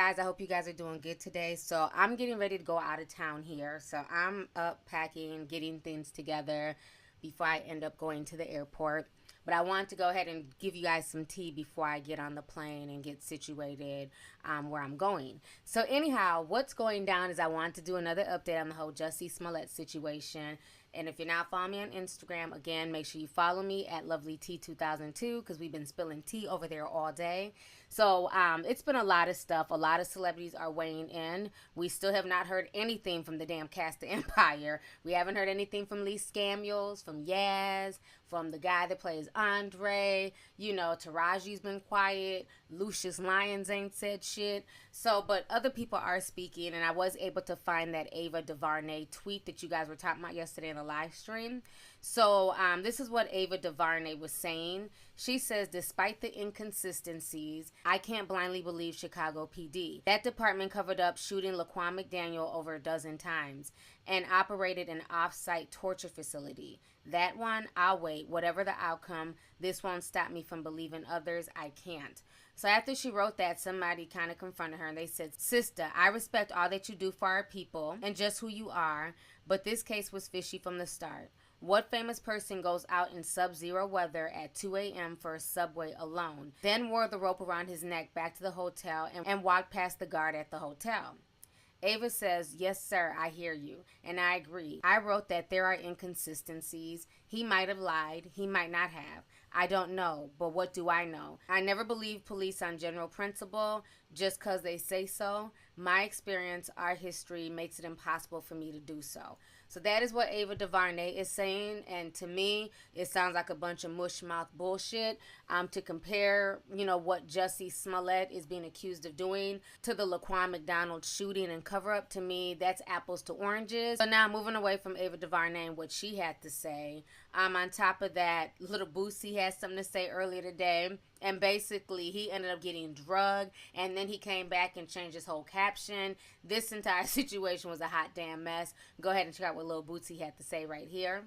guys? I hope you guys are doing good today. So I'm getting ready to go out of town here. So I'm up packing, getting things together before I end up going to the airport. But I wanted to go ahead and give you guys some tea before I get on the plane and get situated where I'm going. So anyhow, what's going down is I want to do another update on the whole Jussie Smollett situation. And if you're not following me on Instagram, again, make sure you follow me at LovelyT2002 because we've been spilling tea over there all day. So it's been a lot of stuff. A lot of celebrities are weighing in. We still have not heard anything from the damn cast of Empire. We haven't heard anything from Lee Scamuels, from Yaz, from the guy that plays Andre. You know, Taraji's been quiet. Lucius Lyons ain't said shit. So, but other people are speaking, and I was able to find that Ava DuVernay tweet that you guys were talking about yesterday in the live stream. So, this is what Ava DuVernay was saying. She says, despite the inconsistencies, I can't blindly believe Chicago PD. That department covered up shooting Laquan McDaniel over a dozen times and operated an off-site torture facility. That one, I'll wait. Whatever the outcome, this won't stop me from believing others. I can't. So after she wrote that, somebody kind of confronted her and they said, Sister, I respect all that you do for our people and just who you are, but this case was fishy from the start. What famous person goes out in sub-zero weather at 2 a.m. for a subway alone, then wore the rope around his neck back to the hotel and walked past the guard at the hotel? Ava says, yes, sir, I hear you, and I agree. I wrote that there are inconsistencies. He might have lied. He might not have. I don't know, but what do I know? I never believe police on general principle just because they say so. My experience, our history, makes it impossible for me to do so. So that is what Ava DuVernay is saying, and to me, it sounds like a bunch of mush-mouth bullshit. To compare, you know, what Jussie Smollett is being accused of doing to the Laquan McDonald shooting and cover-up, to me, that's apples to oranges. So now, moving away from Ava DuVernay and what she had to say, on top of that, Little Boosie had something to say earlier today. And basically, he ended up getting drugged, and then he came back and changed his whole caption. This entire situation was a hot damn mess. Go ahead and check out what Lil Bootsy had to say right here.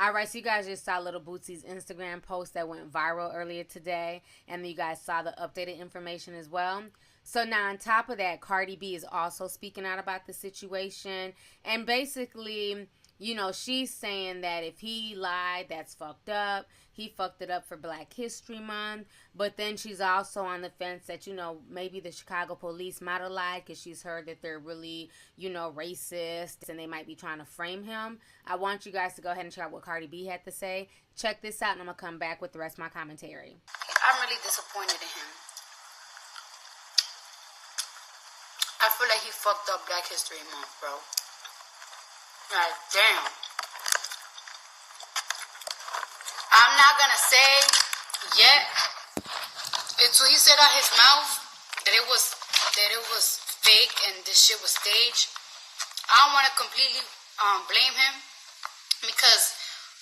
Alright, so you guys just saw Little Bootsy's Instagram post that went viral earlier today, and then you guys saw the updated information as well. So now on top of that, Cardi B is also speaking out about the situation, and basically, you know, she's saying that if he lied, that's fucked up. He fucked it up for Black History Month. But then she's also on the fence that, you know, maybe the Chicago police might have lied because she's heard that they're really, you know, racist and they might be trying to frame him. I want you guys to go ahead and check out what Cardi B had to say. Check this out and I'm going to come back with the rest of my commentary. I'm really disappointed in him. I feel like he fucked up Black History Month, bro. Like, damn. I'm not gonna say yet until he said out his mouth that it was fake and this shit was staged. I don't want to completely blame him because,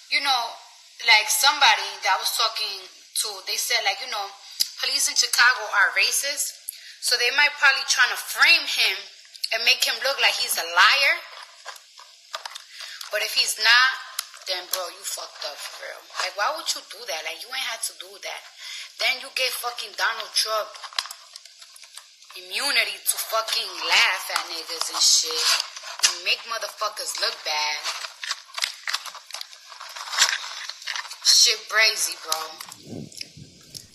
you know, like somebody that I was talking to, they said, like, you know, police in Chicago are racist, so they might probably trying to frame him and make him look like he's a liar. But if he's not, then bro, you fucked up for real. Like, why would you do that? Like, you ain't had to do that. Then you gave fucking Donald Trump immunity to fucking laugh at niggas and shit. And make motherfuckers look bad. Shit crazy, bro.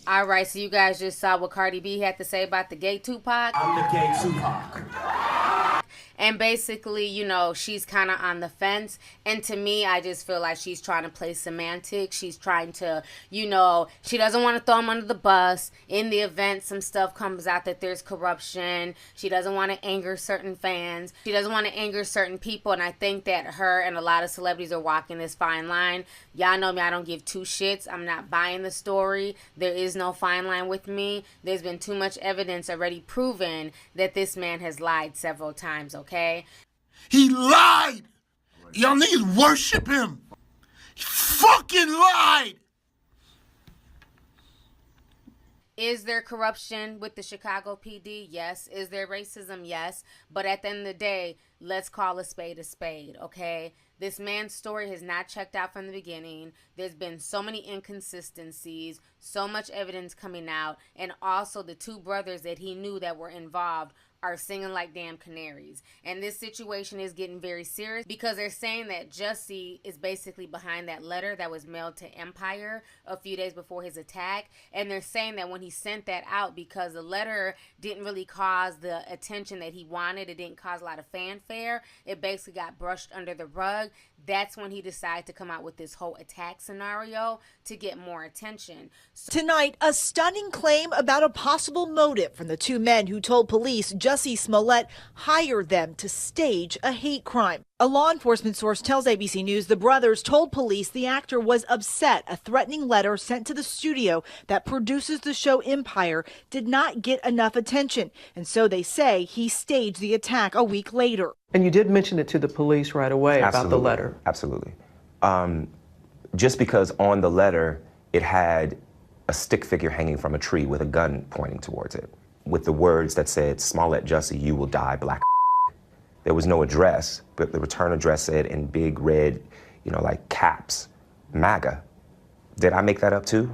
Alright, so you guys just saw what Cardi B had to say about the gay Tupac. I'm the gay Tupac. And basically, you know, she's kind of on the fence. And to me, I just feel like she's trying to play semantics. She's trying to, you know, she doesn't want to throw him under the bus. In the event some stuff comes out that there's corruption, she doesn't want to anger certain fans. She doesn't want to anger certain people. And I think that her and a lot of celebrities are walking this fine line. Y'all know me, I don't give two shits. I'm not buying the story. There is no fine line with me. There's been too much evidence already proven that this man has lied several times, okay? He lied. Y'all niggas worship him. fucking lied! Is there corruption with the Chicago PD? Yes. Is there racism? Yes. But at the end of the day, let's call a spade, okay? This man's story has not checked out from the beginning. There's been so many inconsistencies, so much evidence coming out, and also the two brothers that he knew that were involved are singing like damn canaries. And this situation is getting very serious because they're saying that Jussie is basically behind that letter that was mailed to Empire a few days before his attack. And they're saying that when he sent that out, because the letter didn't really cause the attention that he wanted, it didn't cause a lot of fanfare, it basically got brushed under the rug. That's when he decided to come out with this whole attack scenario to get more attention. Tonight, a stunning claim about a possible motive from the two men who told police Jussie Smollett hired them to stage a hate crime. A law enforcement source tells ABC News the brothers told police the actor was upset a threatening letter sent to the studio that produces the show Empire did not get enough attention, and so they say he staged the attack a week later. And you did mention it to the police right away about the letter. Absolutely. Just because on the letter it had a stick figure hanging from a tree with a gun pointing towards it, with the words that said, "Smollett Jussie, you will die, black." There was no address, but the return address said in big red, like caps, MAGA. Did I make that up too?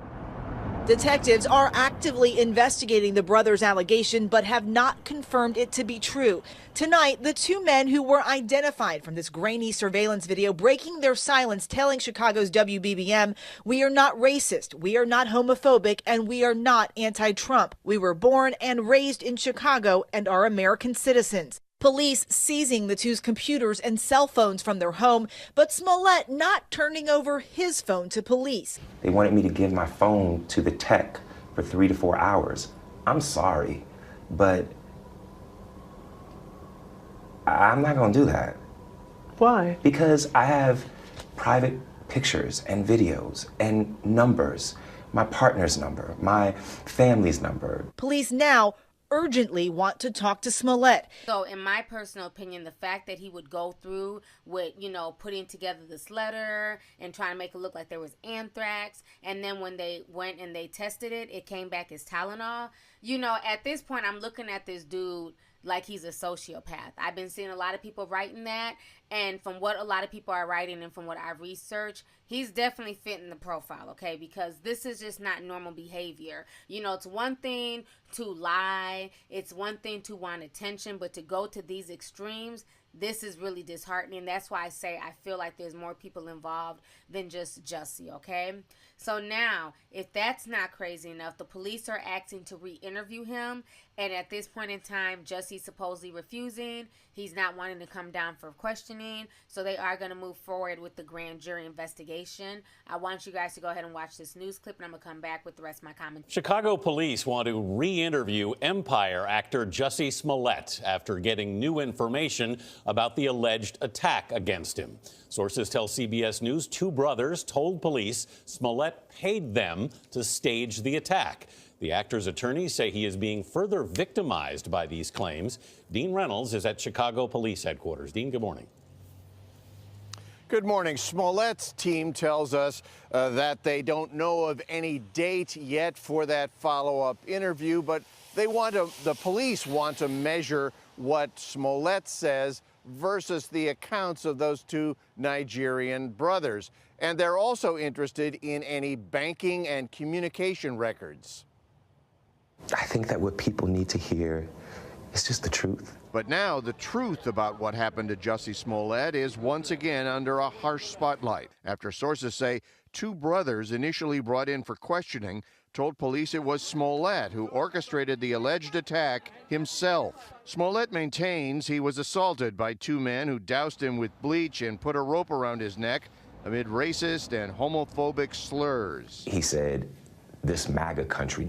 Detectives are actively investigating the brothers' allegation, but have not confirmed it to be true. Tonight, the two men who were identified from this grainy surveillance video breaking their silence, telling Chicago's WBBM, "We are not racist, we are not homophobic, and we are not anti-Trump. We were born and raised in Chicago and are American citizens." Police seizing the two's computers and cell phones from their home, but Smollett not turning over his phone to police. They wanted me to give my phone to the tech for 3 to 4 hours. I'm sorry, but I'm not gonna do that. Why? Because I have private pictures and videos and numbers, my partner's number, my family's number. Police now urgently want to talk to Smollett. So in my personal opinion, the fact that he would go through with, putting together this letter and trying to make it look like there was anthrax, and then when they went and they tested it, it came back as Tylenol. At this point, I'm looking at this dude like he's a sociopath. I've been seeing a lot of people writing that, and from what a lot of people are writing and from what I've researched, he's definitely fitting the profile, okay? Because this is just not normal behavior. It's one thing to lie, it's one thing to want attention, but to go to these extremes, this is really disheartening. That's why I say I feel like there's more people involved than just Jussie, okay? So now, if that's not crazy enough, the police are acting to re-interview him, and at this point in time, Jussie's supposedly refusing. He's not wanting to come down for questioning, so they are going to move forward with the grand jury investigation. I want you guys to go ahead and watch this news clip, and I'm going to come back with the rest of my comments. Chicago police want to re-interview Empire actor Jussie Smollett after getting new information about the alleged attack against him. Sources tell CBS News two brothers told police Smollett paid them to stage the attack. The actor's attorneys say he is being further victimized by these claims. Dean Reynolds is at Chicago Police Headquarters. Dean, good morning. Good morning. Smollett's team tells us that they don't know of any date yet for that follow-up interview, but the police want to measure what Smollett says versus the accounts of those two Nigerian brothers. And they're also interested in any banking and communication records. I think that what people need to hear is just the truth. But now the truth about what happened to Jussie Smollett is once again under a harsh spotlight after sources say two brothers initially brought in for questioning told police it was Smollett who orchestrated the alleged attack himself. Smollett maintains he was assaulted by two men who doused him with bleach and put a rope around his neck amid racist and homophobic slurs. He said, "This MAGA country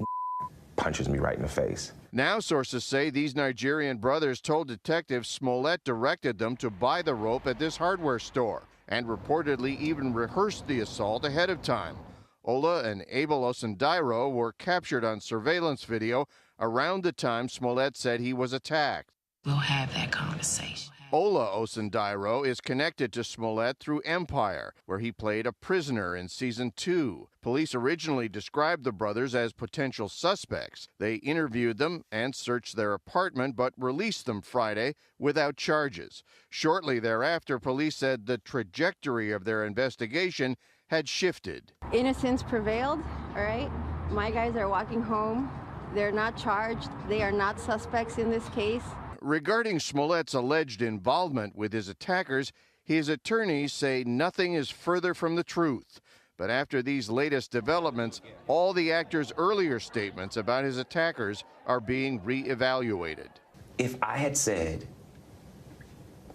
punches me right in the face." Now sources say these Nigerian brothers told detectives Smollett directed them to buy the rope at this hardware store and reportedly even rehearsed the assault ahead of time. Ola and Abel Osundairo were captured on surveillance video around the time Smollett said he was attacked. We'll have that conversation. Ola Osundairo is connected to Smollett through Empire, where he played a prisoner in season 2. Police originally described the brothers as potential suspects. They interviewed them and searched their apartment, but released them Friday without charges. Shortly thereafter, police said the trajectory of their investigation had shifted. Innocence prevailed, all right? My guys are walking home. They're not charged. They are not suspects in this case. Regarding Smollett's alleged involvement with his attackers, his attorneys say nothing is further from the truth. But after these latest developments, all the actor's earlier statements about his attackers are being re-evaluated. If I had said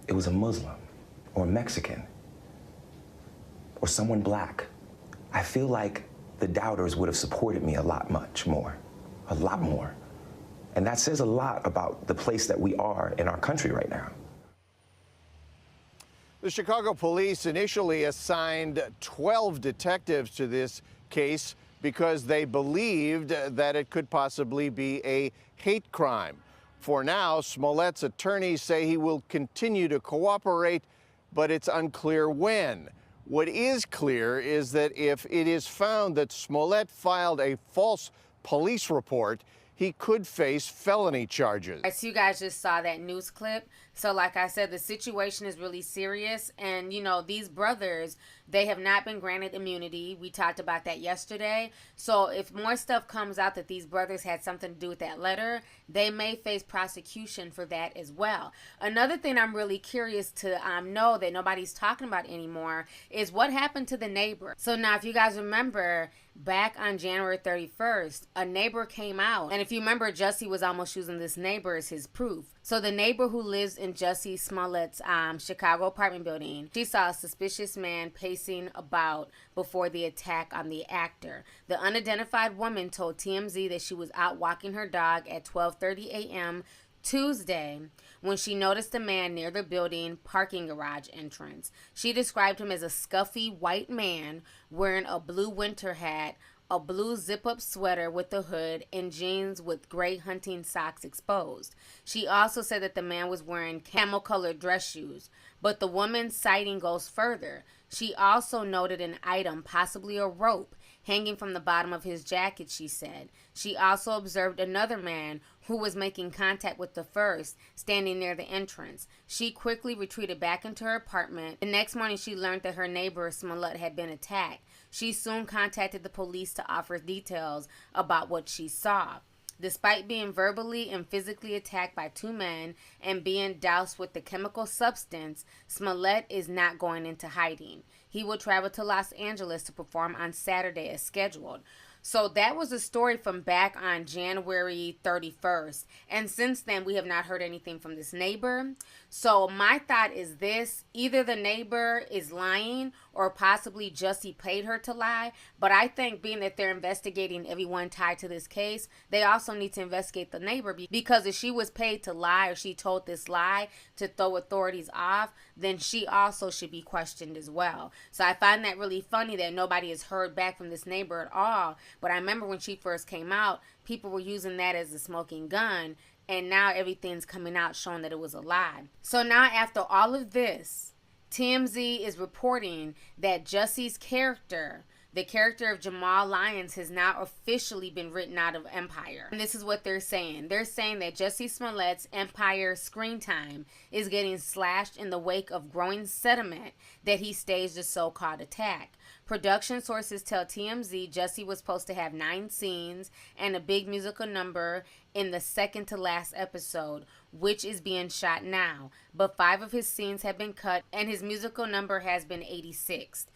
it was a Muslim or a Mexican or someone black, I feel like the doubters would have supported me a lot more. And that says a lot about the place that we are in our country right now. The Chicago police initially assigned 12 detectives to this case because they believed that it could possibly be a hate crime. For now, Smollett's attorneys say he will continue to cooperate, but it's unclear when. What is clear is that if it is found that Smollett filed a false police report, he could face felony charges. So you guys just saw that news clip. So like I said, the situation is really serious. And, you know, these brothers, they have not been granted immunity. We talked about that yesterday. So if more stuff comes out that these brothers had something to do with that letter, they may face prosecution for that as well. Another thing I'm really curious to know that nobody's talking about anymore is what happened to the neighbor. So now if you guys remember, back on January 31st, a neighbor came out. And if you remember, Jussie was almost using this neighbor as his proof. So the neighbor who lives in Jussie Smollett's Chicago apartment building, she saw a suspicious man pacing about before the attack on the actor. The unidentified woman told TMZ that she was out walking her dog at 12:30 a.m. Tuesday when she noticed a man near the building parking garage entrance. She described him as a scuffy white man wearing a blue winter hat, a blue zip-up sweater with a hood, and jeans with gray hunting socks exposed. She also said that the man was wearing camel-colored dress shoes. But the woman's sighting goes further. She also noted an item, possibly a rope, hanging from the bottom of his jacket, she said. She also observed another man who was making contact with the first, standing near the entrance. She quickly retreated back into her apartment. The next morning, she learned that her neighbor, Smollett, had been attacked. She soon contacted the police to offer details about what she saw. Despite being verbally and physically attacked by two men and being doused with the chemical substance, Smollett is not going into hiding. He will travel to Los Angeles to perform on Saturday as scheduled. So that was a story from back on January 31st. And since then, we have not heard anything from this neighbor. So my thought is this: either the neighbor is lying or possibly Jussie paid her to lie. But I think being that they're investigating everyone tied to this case, they also need to investigate the neighbor, because if she was paid to lie or she told this lie to throw authorities off, then she also should be questioned as well. So I find that really funny that nobody has heard back from this neighbor at all. But I remember when she first came out, people were using that as a smoking gun. And now everything's coming out showing that it was a lie. So now after all of this, TMZ is reporting that Jussie's character, the character of Jamal Lyons, has now officially been written out of Empire. And this is what they're saying. They're saying that Jussie Smollett's Empire screen time is getting slashed in the wake of growing sentiment that he staged a so-called attack. Production sources tell TMZ Jussie was supposed to have 9 scenes and a big musical number in the second to last episode, which is being shot now. But 5 of his scenes have been cut and his musical number has been 86th.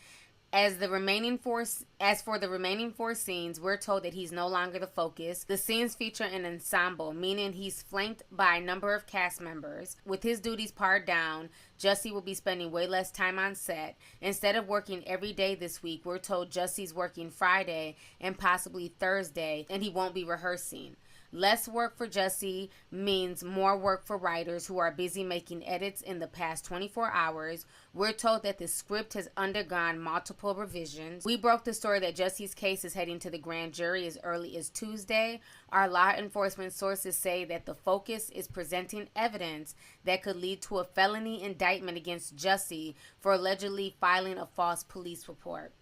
As for the remaining 4 scenes, we're told that he's no longer the focus. The scenes feature an ensemble, meaning he's flanked by a number of cast members. With his duties pared down, Jussie will be spending way less time on set. Instead of working every day this week, we're told Jussie's working Friday and possibly Thursday, and he won't be rehearsing. Less work for Jussie means more work for writers who are busy making edits in the past 24 hours. We're told that the script has undergone multiple revisions. We broke the story that Jussie's case is heading to the grand jury as early as Tuesday. Our law enforcement sources say that the focus is presenting evidence that could lead to a felony indictment against Jussie for allegedly filing a false police report.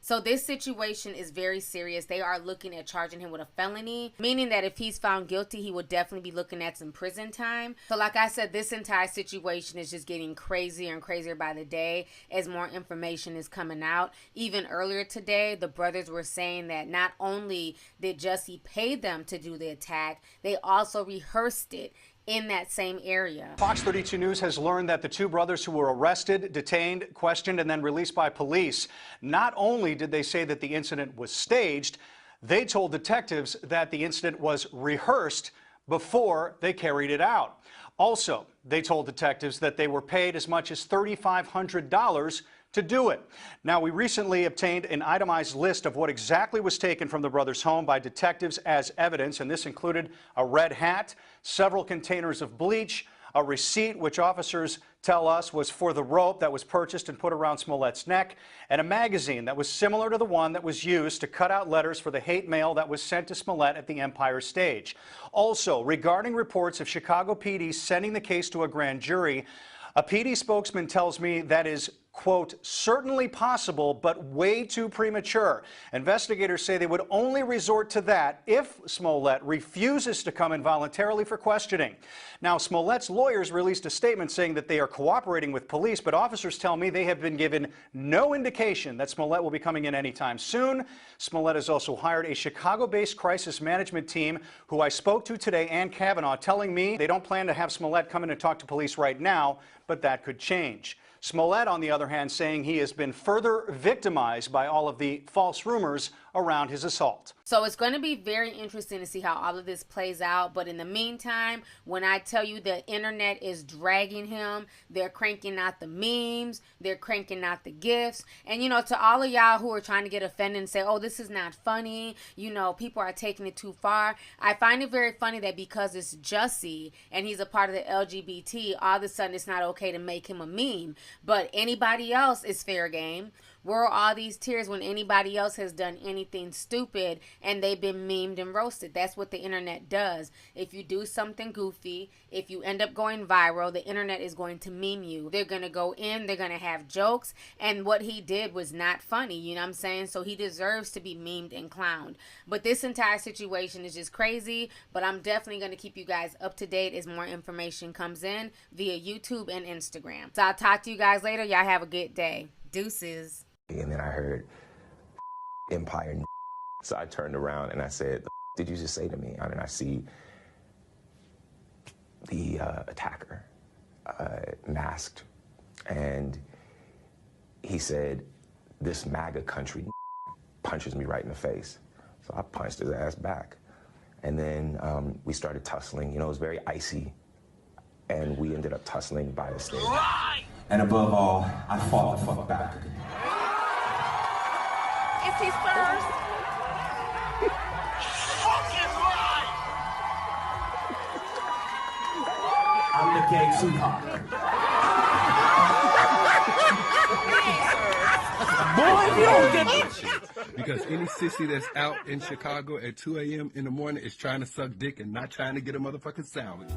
So this situation is very serious. They are looking at charging him with a felony, meaning that if he's found guilty, he would definitely be looking at some prison time. So like I said, this entire situation is just getting crazier and crazier by the day as more information is coming out. Even earlier today, the brothers were saying that not only did Jussie pay them to do the attack, they also rehearsed it in that same area. Fox 32 News has learned that the two brothers who were arrested, detained, questioned, and then released by police, not only did they say that the incident was staged, they told detectives that the incident was rehearsed before they carried it out. Also, they told detectives that they were paid as much as $3,500 to do it. Now, we recently obtained an itemized list of what exactly was taken from the brothers' home by detectives as evidence, and this included a red hat, several containers of bleach, a receipt which officers tell us was for the rope that was purchased and put around Smollett's neck, and a magazine that was similar to the one that was used to cut out letters for the hate mail that was sent to Smollett at the Empire Stage. Also, regarding reports of Chicago PD sending the case to a grand jury, a PD spokesman tells me that is, quote, certainly possible, but way too premature. Investigators say they would only resort to that if Smollett refuses to come in voluntarily for questioning. Now, Smollett's lawyers released a statement saying that they are cooperating with police, but officers tell me they have been given no indication that Smollett will be coming in anytime soon. Smollett has also hired a Chicago-based crisis management team who I spoke to today, Ann Kavanaugh, telling me they don't plan to have Smollett come in and talk to police right now, but that could change. Smollett, on the other hand, saying he has been further victimized by all of the false rumors around his assault. So it's going to be very interesting to see how all of this plays out. But in the meantime, when I tell you the internet is dragging him, they're cranking out the memes, they're cranking out the gifs. And, you know, to all of y'all who are trying to get offended and say, oh, this is not funny, you know, people are taking it too far. I find it very funny that because it's Jussie and he's a part of the LGBT, all of a sudden it's not okay to make him a meme. But anybody else is fair game. Where are all these tears when anybody else has done anything stupid and they've been memed and roasted? That's what the internet does. If you do something goofy, if you end up going viral, the internet is going to meme you. They're going to go in, they're going to have jokes, and what he did was not funny, you know what I'm saying? So he deserves to be memed and clowned. But this entire situation is just crazy, but I'm definitely going to keep you guys up to date as more information comes in via YouTube and Instagram. So I'll talk to you guys later. Y'all have a good day. Deuces. And then I heard Empire. So I turned around and I said, did you just say to me? And I see the attacker masked. And he said, this MAGA country punches me right in the face. So I punched his ass back. And then we started tussling. You know, it was very icy. And we ended up tussling by the stage. And above all, I fought the fuck back. It's his first. Fucking lie! I'm the gay Tupac. Boy, if you don't get because any sissy that's out in Chicago at 2 a.m. in the morning is trying to suck dick and not trying to get a motherfucking sandwich.